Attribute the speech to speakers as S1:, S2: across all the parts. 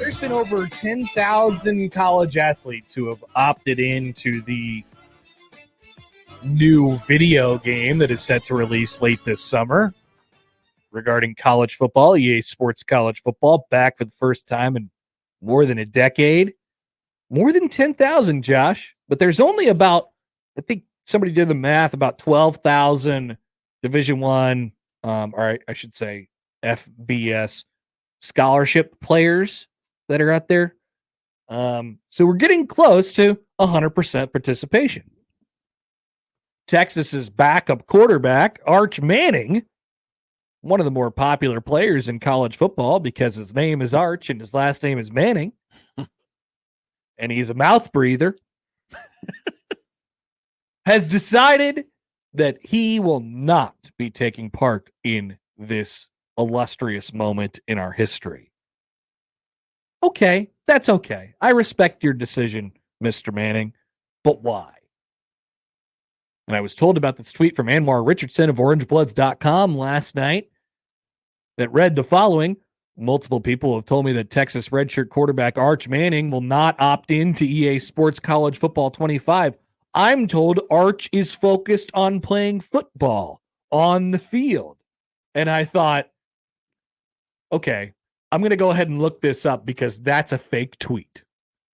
S1: There's been over 10,000 college athletes who have opted into the new video game that is set to release late this summer regarding college football. EA Sports College Football back for the first time in more than a decade. More than 10,000, Josh. But there's only about, I think somebody did the math, about 12,000 Division I, or I should say FBS scholarship players that are out there. So we're getting close to 100% participation. Texas's backup quarterback, Arch Manning, one of the more popular players in college football because his name is Arch and his last name is Manning, and he's a mouth breather, has decided that he will not be taking part in this illustrious moment in our history. Okay, that's okay. I respect your decision, Mr. Manning, but why? And I was told about this tweet from Anwar Richardson of OrangeBloods.com last night that read the following. Multiple people have told me that Texas redshirt quarterback Arch Manning will not opt into EA Sports College Football 25. I'm told Arch is focused on playing football on the field. And I thought, okay, I'm going to go ahead and look this up because that's a fake tweet.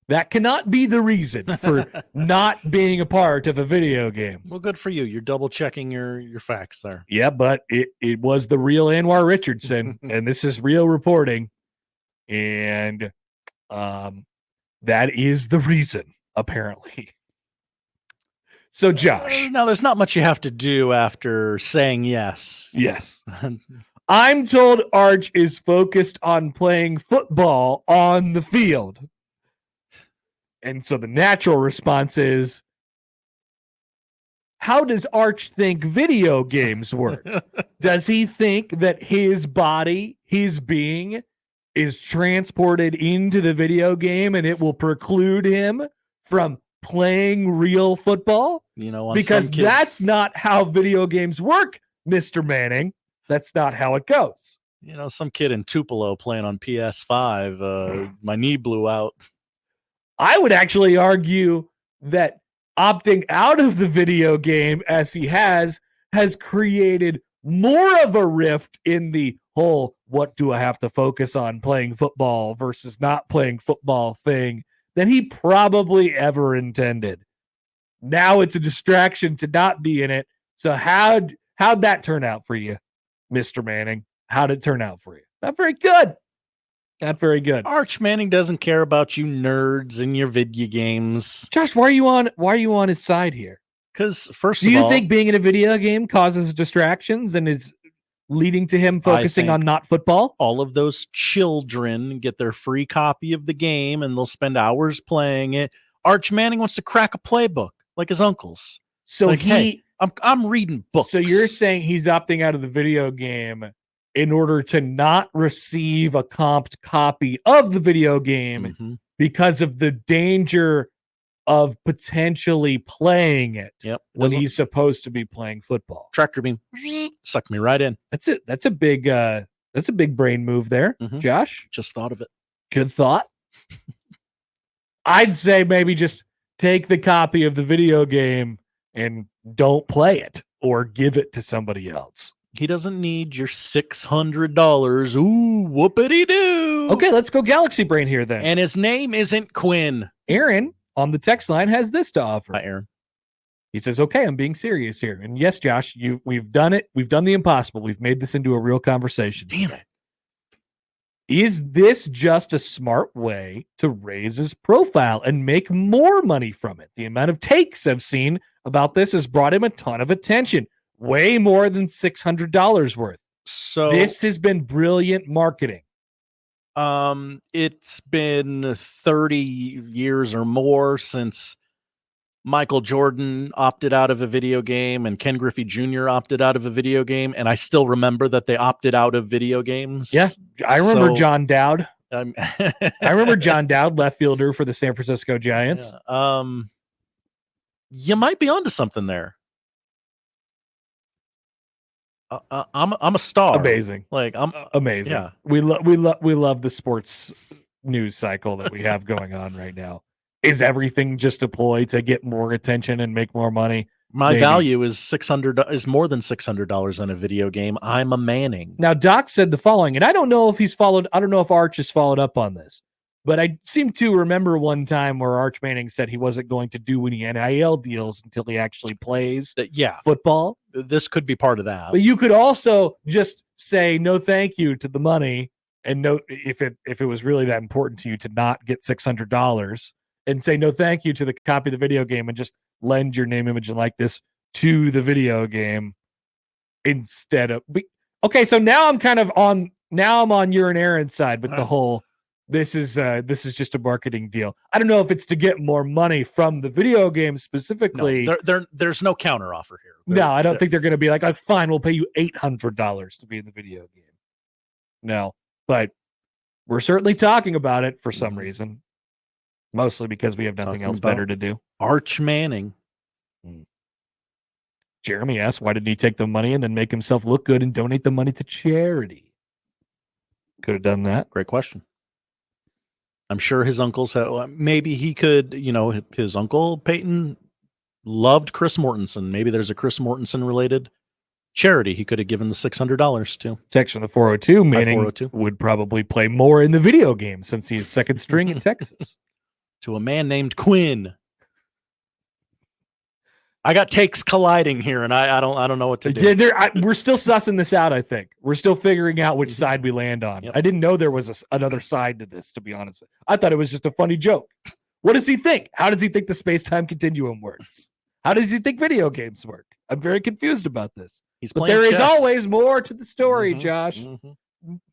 S1: That cannot be the reason for not being a part of a video game.
S2: Well, good for you. You're double checking your facts there.
S1: Yeah, but it was the real Anwar Richardson, and this is real reporting. And that is the reason, apparently. So, Josh.
S2: Now, there's not much you have to do after saying yes.
S1: Yes. I'm told Arch is focused on playing football on the field. And so the natural response is, how does Arch think video games work? Does he think that his body, his being, is transported into the video game and it will preclude him from playing real football? Because that's not how video games work, Mr. Manning. That's not how it goes.
S2: Some kid in Tupelo playing on PS5, my knee blew out.
S1: I would actually argue that opting out of the video game as he has created more of a rift in the whole what do I have to focus on playing football versus not playing football thing than he probably ever intended. Now it's a distraction to not be in it. So how'd that turn out for you, Mr. Manning? How'd it turn out for you? Not very good. Not very good.
S2: Arch Manning doesn't care about you nerds and your video games.
S1: Josh, why are you on his side here?
S2: Because first
S1: do you think being in a video game causes distractions and is leading to him focusing on not football?
S2: All of those children get their free copy of the game and they'll spend hours playing it. Arch Manning wants to crack a playbook like his uncles.
S1: So
S2: I'm reading books.
S1: So you're saying he's opting out of the video game in order to not receive a comped copy of the video game because of the danger of potentially playing it when he's supposed to be playing football.
S2: Tractor beam, suck me right in.
S1: That's it. That's a big brain move there, Josh.
S2: Just thought of it.
S1: Good thought. I'd say maybe just take the copy of the video game and don't play it or give it to somebody else.
S2: He doesn't need your $600. Ooh, whoopity-doo.
S1: Okay, let's go Galaxy Brain here then.
S2: And his name isn't Quinn.
S1: Aaron on the text line has this to offer.
S2: Hi, Aaron.
S1: He says, okay, I'm being serious here. And yes, Josh, we've done it. We've done the impossible. We've made this into a real conversation.
S2: Damn it.
S1: Is this just a smart way to raise his profile and make more money from it? The amount of takes I've seen about this has brought him a ton of attention. Way more than $600 worth.
S2: So
S1: this has been brilliant marketing.
S2: It's been 30 years or more since Michael Jordan opted out of a video game and Ken Griffey Jr. opted out of a video game. And I still remember that they opted out of video games.
S1: Yeah. I remember John Dowd. I remember John Dowd, left fielder for the San Francisco Giants.
S2: Yeah. You might be onto something there. I'm a star.
S1: Amazing.
S2: Like I'm
S1: amazing.
S2: Yeah.
S1: We love the sports news cycle that we have going on right now. Is everything just a ploy to get more attention and make more money?
S2: My
S1: Maybe.
S2: value is is more than $600 on a video game. I'm a Manning.
S1: Now, Doc said the following, and I don't know if Arch has followed up on this, but I seem to remember one time where Arch Manning said he wasn't going to do any NIL deals until he actually plays football.
S2: This could be part of that.
S1: But you could also just say no thank you to the money, and no, if it was really that important to you to not get $600, and say no thank you to the copy of the video game and just lend your name, image, and likeness to the video game instead of. Okay, so now I'm on your and Aaron's side with the whole. This is just a marketing deal. I don't know if it's to get more money from the video game specifically.
S2: No, there's no counter offer here.
S1: No, I don't think they're going to be like, oh, fine, we'll pay you $800 to be in the video game. No, but we're certainly talking about it for some reason. Mostly because we have nothing else better to do.
S2: Arch Manning.
S1: Jeremy asked, why didn't he take the money and then make himself look good and donate the money to charity? Could have done that.
S2: Great question. I'm sure his uncles maybe he could, his uncle Peyton loved Chris Mortensen. Maybe there's a Chris Mortensen related charity he could have given the $600 to.
S1: Text from the 402, Manning would probably play more in the video game since he is second string in Texas.
S2: To a man named Quinn. I got takes colliding here, and I don't know what to do.
S1: Yeah, we're still sussing this out. I think we're still figuring out which side we land on. Yep. I didn't know there was another side to this. To be honest with you, I thought it was just a funny joke. What does he think? How does he think the space-time continuum works? How does he think video games work? I'm very confused about this. But there is always more to the story, Josh.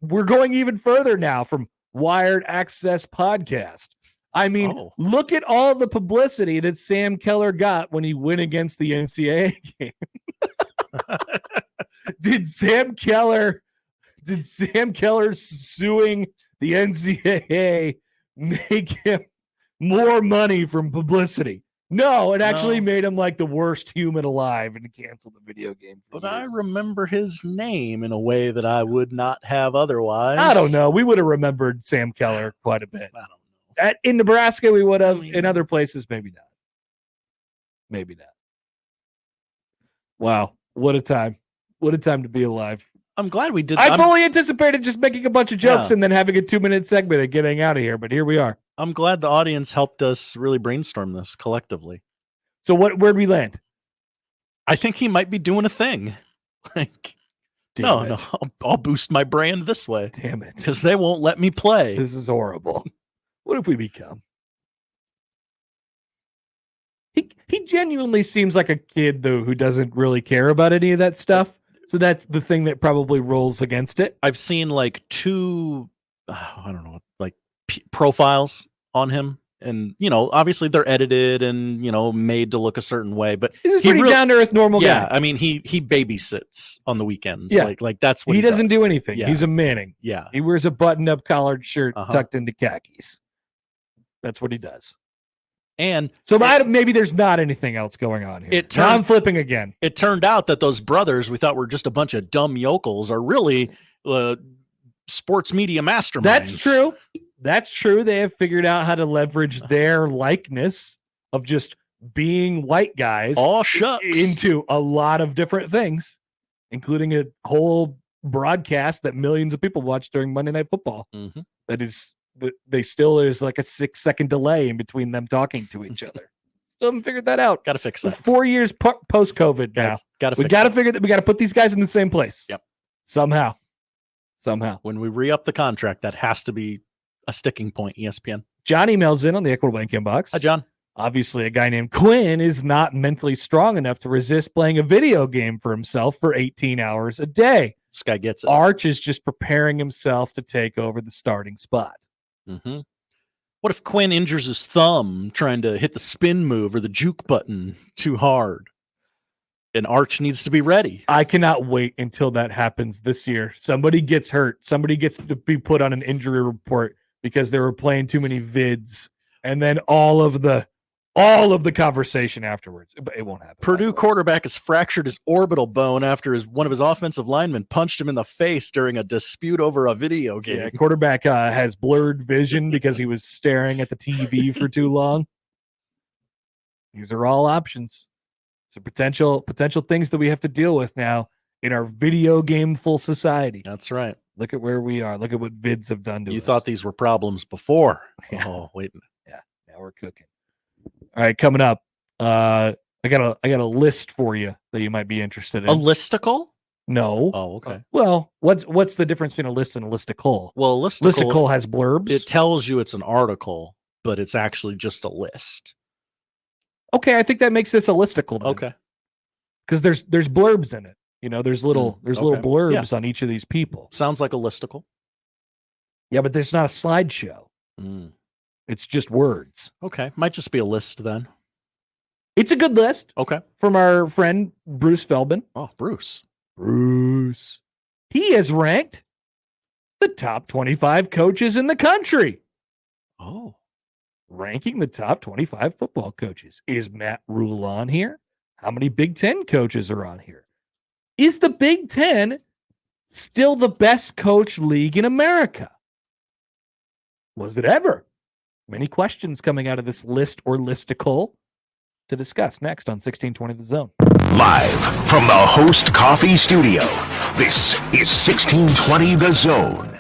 S1: We're going even further now from Wired Access Podcast. I mean, look at all the publicity that Sam Keller got when he went against the NCAA game. Did Sam Keller suing the NCAA make him more money from publicity? No, it actually made him like the worst human alive and canceled the video game.
S2: But years. I remember his name in a way that I would not have otherwise.
S1: I don't know. We would have remembered Sam Keller quite a bit.
S2: I don't know.
S1: In Nebraska, we would have. In other places, maybe not. Maybe not. Wow. What a time. What a time to be alive.
S2: I'm glad we did.
S1: I fully anticipated just making a bunch of jokes and then having a 2-minute segment and getting out of here, but here we are.
S2: I'm glad the audience helped us really brainstorm this collectively.
S1: So where'd we land?
S2: I think he might be doing a thing. No, I'll boost my brand this way.
S1: Damn it.
S2: Because they won't let me play.
S1: This is horrible. What have we become? He genuinely seems like a kid, though, who doesn't really care about any of that stuff. So that's the thing that probably rolls against it.
S2: I've seen like two, profiles on him. And, obviously they're edited and, made to look a certain way. But
S1: he's a pretty down-to-earth, normal guy.
S2: Yeah, I mean, he babysits on the weekends.
S1: Yeah.
S2: Like that's what
S1: he doesn't do anything. Yeah. He's a Manning.
S2: Yeah.
S1: He wears a button-up collared shirt tucked into khakis. That's what he does.
S2: And
S1: so maybe there's not anything else going on here. Now I'm flipping again.
S2: It turned out that those brothers we thought were just a bunch of dumb yokels are really sports media masterminds.
S1: That's true. That's true. They have figured out how to leverage their likeness of just being white guys into a lot of different things, including a whole broadcast that millions of people watch during Monday Night Football. Mm-hmm. There's like a 6-second delay in between them talking to each other. Still haven't figured that out.
S2: Got to fix that.
S1: 4 years post COVID now. We got to figure that. We got to put these guys in the same place.
S2: Yep.
S1: Somehow.
S2: When we re-up the contract, that has to be a sticking point. ESPN.
S1: John emails in on the Equitable Bank inbox.
S2: Hi, John.
S1: Obviously, a guy named Quinn is not mentally strong enough to resist playing a video game for himself for 18 hours a day.
S2: This guy gets it.
S1: Arch is just preparing himself to take over the starting spot.
S2: Mm-hmm. What if Quinn injures his thumb trying to hit the spin move or the juke button too hard? And Arch needs to be ready.
S1: I cannot wait until that happens this year. Somebody gets hurt. Somebody gets to be put on an injury report because they were playing too many vids. And then all of the all of the conversation afterwards. But it won't happen.
S2: Purdue quarterback has fractured his orbital bone after one of his offensive linemen punched him in the face during a dispute over a video game.
S1: Yeah, quarterback has blurred vision because he was staring at the TV for too long. These are all options. So potential things that we have to deal with now in our video game full society.
S2: That's right.
S1: Look at where we are. Look at what vids have done to us.
S2: You thought these were problems before.
S1: Yeah.
S2: Oh, wait.
S1: Yeah, now we're cooking. All right, coming up. I got a list for you that you might be interested in.
S2: A listicle?
S1: No.
S2: Oh, okay.
S1: Well, what's the difference between a list and a listicle?
S2: Well, a
S1: Listicle has blurbs.
S2: It tells you it's an article, but it's actually just a list.
S1: Okay, I think that makes this a listicle then.
S2: Okay.
S1: Because there's blurbs in it. You know, there's little little blurbs on each of these people.
S2: Sounds like a listicle.
S1: Yeah, but there's not a slideshow. It's just words.
S2: Okay. Might just be a list then.
S1: It's a good list.
S2: Okay.
S1: From our friend Bruce Feldman.
S2: Oh, Bruce.
S1: He has ranked the top 25 coaches in the country.
S2: Oh.
S1: Ranking the top 25 football coaches. Is Matt Rule on here? How many Big Ten coaches are on here? Is the Big Ten still the best coach league in America? Was it ever? Many questions coming out of this list or listicle to discuss next on 1620 The Zone.
S3: Live from the Host Coffee Studio, this is 1620 The Zone.